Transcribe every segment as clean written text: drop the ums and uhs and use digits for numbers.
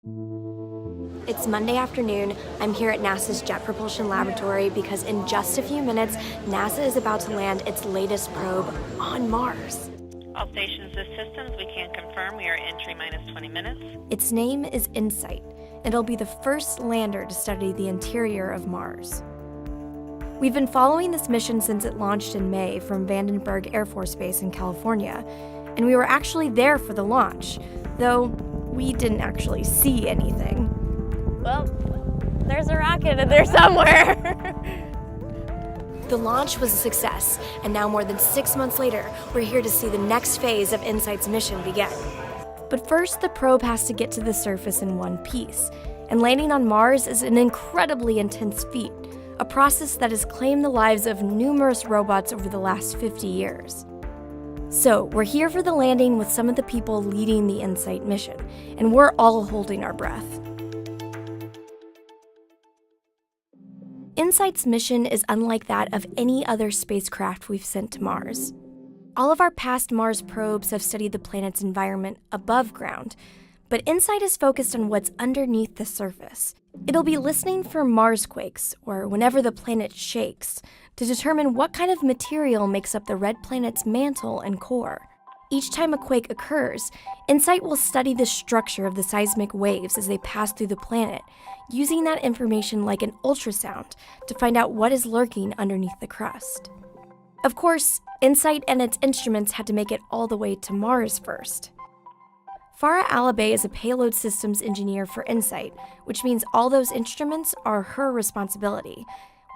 It's Monday afternoon. I'm here at NASA's Jet Propulsion Laboratory because in just a few minutes, NASA is about to land its latest probe on Mars. All stations and systems, we can confirm we are entry minus 20 minutes. Its name is InSight, and it'll be the first lander to study the interior of Mars. We've been following this mission since it launched in May from Vandenberg Air Force Base in California, and we were actually there for the launch, though we didn't actually see anything. Well, there's a rocket in there somewhere. The launch was a success, and now more than 6 months later, we're here to see the next phase of InSight's mission begin. But first, the probe has to get to the surface in one piece, and landing on Mars is an incredibly intense feat, a process that has claimed the lives of numerous robots over the last 50 years. So, we're here for the landing with some of the people leading the InSight mission, and we're all holding our breath. InSight's mission is unlike that of any other spacecraft we've sent to Mars. All of our past Mars probes have studied the planet's environment above ground, but InSight is focused on what's underneath the surface. It'll be listening for Marsquakes, or whenever the planet shakes, to determine what kind of material makes up the red planet's mantle and core. Each time a quake occurs, InSight will study the structure of the seismic waves as they pass through the planet, using that information like an ultrasound to find out what is lurking underneath the crust. Of course, InSight and its instruments had to make it all the way to Mars first. Farah Alibay is a payload systems engineer for InSight, which means all those instruments are her responsibility.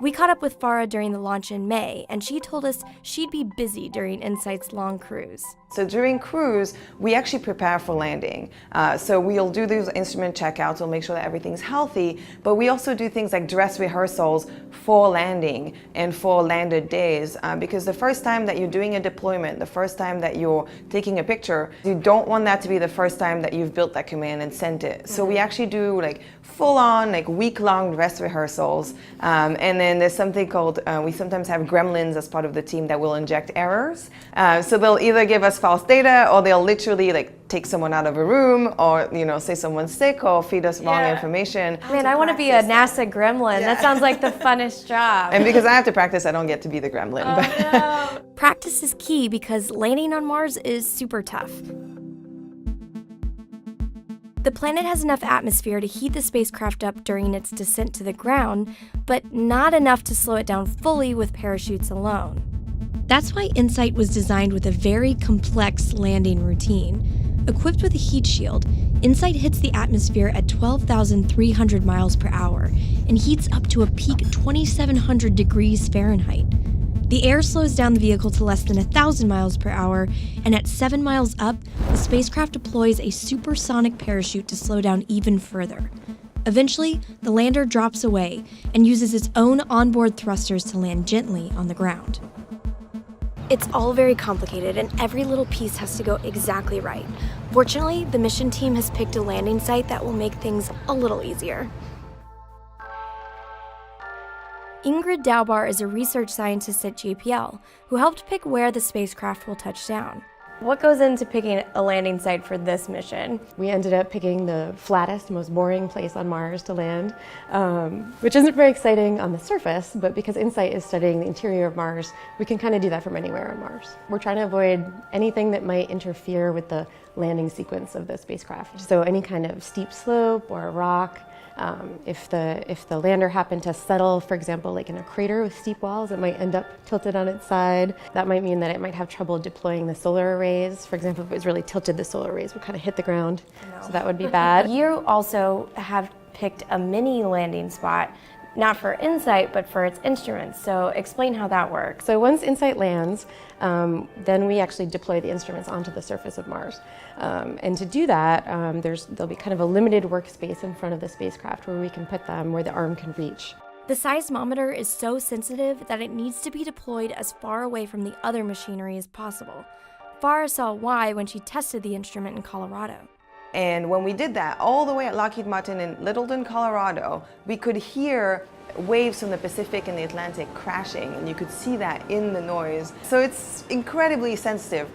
We caught up with Farah during the launch in May, and she told us she'd be busy during InSight's long cruise. So during cruise, we actually prepare for landing. So we'll do those instrument checkouts, we'll make sure that everything's healthy, but we also do things like dress rehearsals for landing and for landed days, because the first time that you're doing a deployment, the first time that you're taking a picture, you don't want that to be the first time that you've built that command and sent it. So we actually do like full-on, like week-long dress rehearsals, and then there's something called, we sometimes have gremlins as part of the team that will inject errors. So they'll either give us false data, or they'll literally like take someone out of a room, or say someone's sick, or feed us wrong information. Man, I want to be a NASA gremlin. That sounds like the funnest job. And because I have to practice, I don't get to be the gremlin. Oh, no. Practice is key because landing on Mars is super tough. The planet has enough atmosphere to heat the spacecraft up during its descent to the ground, but not enough to slow it down fully with parachutes alone. That's why InSight was designed with a very complex landing routine. Equipped with a heat shield, InSight hits the atmosphere at 12,300 miles per hour and heats up to a peak 2,700 degrees Fahrenheit. The air slows down the vehicle to less than 1,000 miles per hour, and at 7 miles up, the spacecraft deploys a supersonic parachute to slow down even further. Eventually, the lander drops away and uses its own onboard thrusters to land gently on the ground. It's all very complicated, and every little piece has to go exactly right. Fortunately, the mission team has picked a landing site that will make things a little easier. Ingrid Daubar is a research scientist at JPL who helped pick where the spacecraft will touch down. What goes into picking a landing site for this mission? We ended up picking the flattest, most boring place on Mars to land, which isn't very exciting on the surface, but because InSight is studying the interior of Mars, we can kind of do that from anywhere on Mars. We're trying to avoid anything that might interfere with the landing sequence of the spacecraft. So any kind of steep slope or a rock. If the lander happened to settle, for example, like in a crater with steep walls, it might end up tilted on its side. That might mean that it might have trouble deploying the solar arrays. For example, if it was really tilted, the solar arrays would kind of hit the ground, so that would be bad. You also have picked a mini landing spot, not for InSight, but for its instruments. So explain how that works. So once InSight lands, then we actually deploy the instruments onto the surface of Mars. And to do that, there'll be kind of a limited workspace in front of the spacecraft where we can put them where the arm can reach. The seismometer is so sensitive that it needs to be deployed as far away from the other machinery as possible. Farah saw why when she tested the instrument in Colorado. And when we did that, all the way at Lockheed Martin in Littleton, Colorado, we could hear waves from the Pacific and the Atlantic crashing, and you could see that in the noise. So it's incredibly sensitive.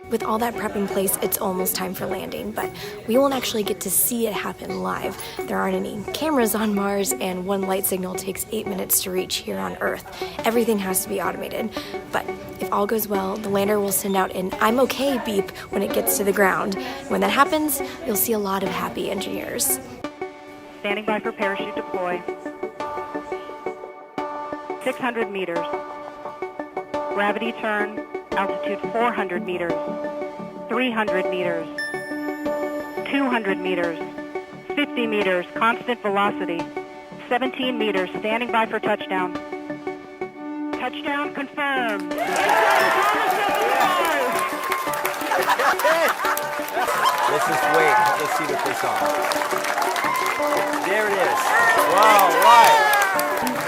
With all that prep in place, it's almost time for landing, but we won't actually get to see it happen live. There aren't any cameras on Mars, and one light signal takes 8 minutes to reach here on Earth. Everything has to be automated. But if all goes well, the lander will send out an "I'm okay" beep when it gets to the ground. When that happens, you'll see a lot of happy engineers. Standing by for parachute deploy. 600 meters. Gravity turn, altitude 400 meters. 300 meters. 200 meters. 50 meters, constant velocity. 17 meters, standing by for touchdown. Touchdown confirmed. Let's just wait. Let's see what they saw. There it is. Wow, right.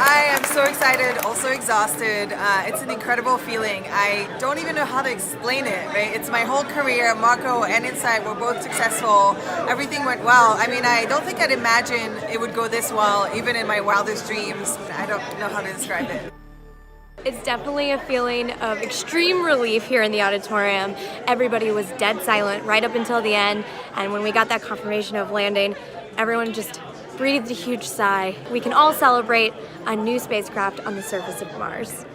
I am so excited, also exhausted. It's an incredible feeling. I don't even know how to explain it, right? It's my whole career. Marco and Insight were both successful. Everything went well. I mean, I don't think I'd imagine it would go this well, even in my wildest dreams. I don't know how to describe it. It's definitely a feeling of extreme relief here in the auditorium. Everybody was dead silent right up until the end, and when we got that confirmation of landing, everyone just breathed a huge sigh. We can all celebrate a new spacecraft on the surface of Mars.